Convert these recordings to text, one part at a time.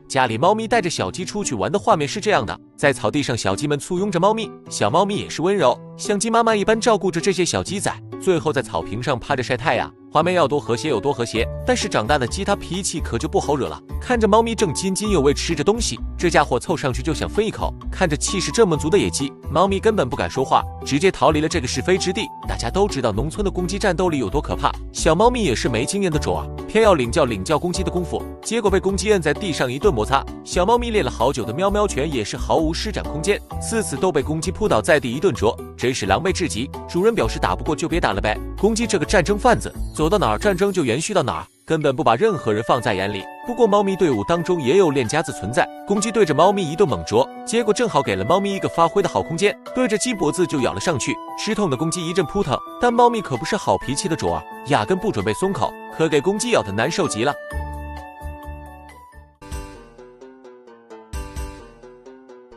家里猫咪带着小鸡出去玩的画面是这样的，在草地上，小鸡们簇拥着猫咪，小猫咪也是温柔，像鸡妈妈一般照顾着这些小鸡仔，最后在草坪上趴着晒太阳。画面要多和谐有多和谐，但是长大的鸡它脾气可就不好惹了。看着猫咪正津津有味吃着东西，这家伙凑上去就想分一口。看着气势这么足的野鸡，猫咪根本不敢说话，直接逃离了这个是非之地。大家都知道农村的公鸡战斗力有多可怕，小猫咪也是没经验的种啊，偏要领教公鸡的功夫，结果被公鸡摁在地上一顿摩擦。小猫咪练了好久的喵喵拳也是毫无施展空间，次次都被公鸡扑倒在地一顿啄，真是狼狈至极。主人表示打不过就别打了呗。公鸡这个战争贩子，走到哪儿战争就延续到哪儿，根本不把任何人放在眼里。不过猫咪队伍当中也有练家子存在，公鸡对着猫咪一顿猛啄，结果正好给了猫咪一个发挥的好空间，对着鸡脖子就咬了上去。吃痛的公鸡一阵扑腾，但猫咪可不是好脾气的种啊，压根不准备松口，可给公鸡咬得难受极了。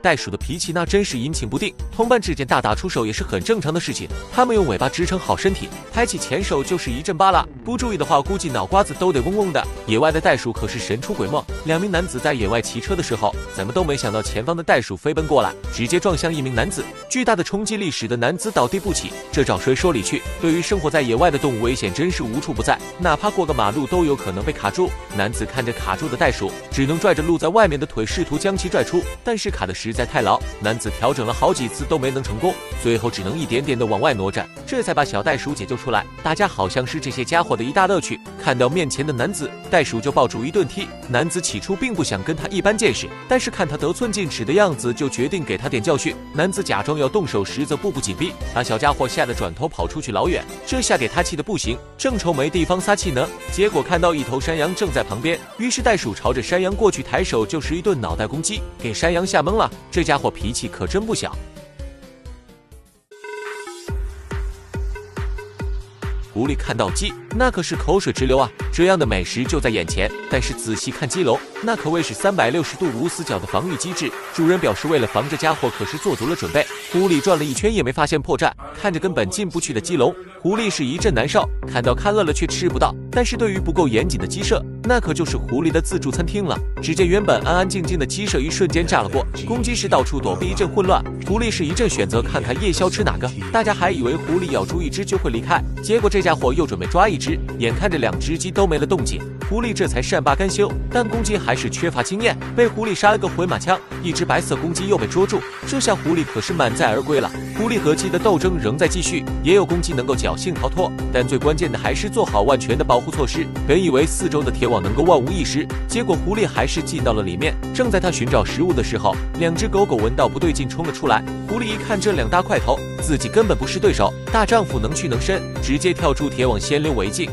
袋鼠的脾气那真是阴晴不定，同伴之间大打出手也是很正常的事情。它们用尾巴支撑好身体，抬起前手就是一阵扒拉，不注意的话估计脑瓜子都得嗡嗡的。野外的袋鼠可是神出鬼没，两名男子在野外骑车的时候，怎么都没想到前方的袋鼠飞奔过来，直接撞向一名男子，巨大的冲击力使得男子倒地不起。这找谁说理去？对于生活在野外的动物，危险真是无处不在，哪怕过个马路都有可能被卡住。男子看着卡住的袋鼠，只能拽着露在外面的腿试图将其拽出，但是卡的实在太牢，男子调整了好几次都没能成功，最后只能一点点的往外挪着，这才把小袋鼠解救出来。大家好像是这些家伙的一大乐趣。看到面前的男子，袋鼠就抱住一顿踢。男子起初并不想跟他一般见识，但是看他得寸进尺的样子，就决定给他点教训。男子假装要动手，实则步步紧逼，把小家伙吓得转头跑出去老远。这下给他气得不行，正愁没地方撒气呢，结果看到一头山羊正在旁边，于是袋鼠朝着山羊过去，抬手就是一顿脑袋攻击，给山羊吓懵了。这家伙脾气可真不小。狐狸看到鸡，那可是口水直流啊！这样的美食就在眼前，但是仔细看鸡笼，那可谓是360度无死角的防御机制。主人表示，为了防这家伙，可是做足了准备。狐狸转了一圈也没发现破绽，看着根本进不去的鸡笼，狐狸是一阵难受。看到看饿了却吃不到，但是对于不够严谨的鸡舍，那可就是狐狸的自助餐厅了。只见原本安安静静的鸡舍一瞬间炸了锅，公鸡是到处躲避，一阵混乱。狐狸是一阵选择，看看夜宵吃哪个。大家还以为狐狸咬住一只就会离开，结果这家伙又准备抓一只，眼看着2只鸡都没了动静，狐狸这才善罢甘休。但公鸡还是缺乏经验，被狐狸杀了个回马枪，一只白色公鸡又被捉住，这下狐狸可是满载而归了。狐狸和鸡的斗争仍在继续，也有公鸡能够侥幸逃脱，但最关键的还是做好万全的保护措施。本以为4周的铁网能够万无一失，结果狐狸还是进到了里面。正在他寻找食物的时候，2只狗狗闻到不对劲冲了出来。狐狸一看这2大块头，自己根本不是对手，大丈夫能屈能伸，直接跳出铁网先溜为敬。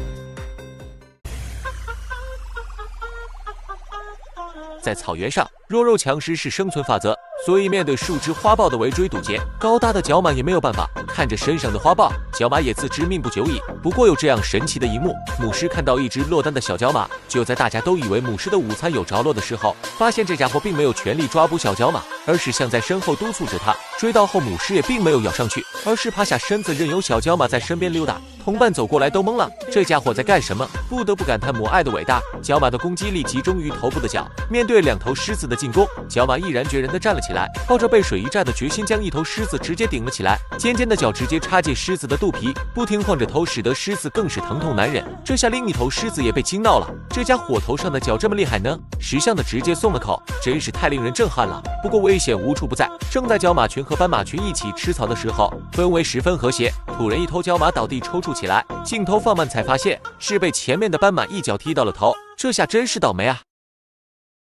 在草原上，弱肉强食是生存法则，所以面对数只花豹的围追堵截，高大的角马也没有办法。看着身上的花豹，角马也自知命不久矣。不过有这样神奇的一幕，母狮看到一只落单的小角马，就在大家都以为母狮的午餐有着落的时候，发现这家伙并没有全力抓捕小角马，而是像在身后督促着他。追到后，母狮也并没有咬上去，而是趴下身子，任由小角马在身边溜达。同伴走过来都懵了，这家伙在干什么？不得不感叹母爱的伟大。角马的攻击力集中于头部的角，面对2头狮子的进攻，角马毅然决然地站了起来，抱着背水一战的决心，将一头狮子直接顶了起来。尖尖的角直接插进狮子的肚皮，不停晃着头，使得狮子更是疼痛难忍。这下另一头狮子也被惊到了，这家伙头上的角这么厉害呢？识相的直接松了口，真是太令人震撼了。不过危险无处不在，正在角马群和斑马群一起吃草的时候，氛围十分和谐。突然一头角马倒地抽搐起来，镜头放慢才发现是被前面的斑马一脚踢到了头，这下真是倒霉啊！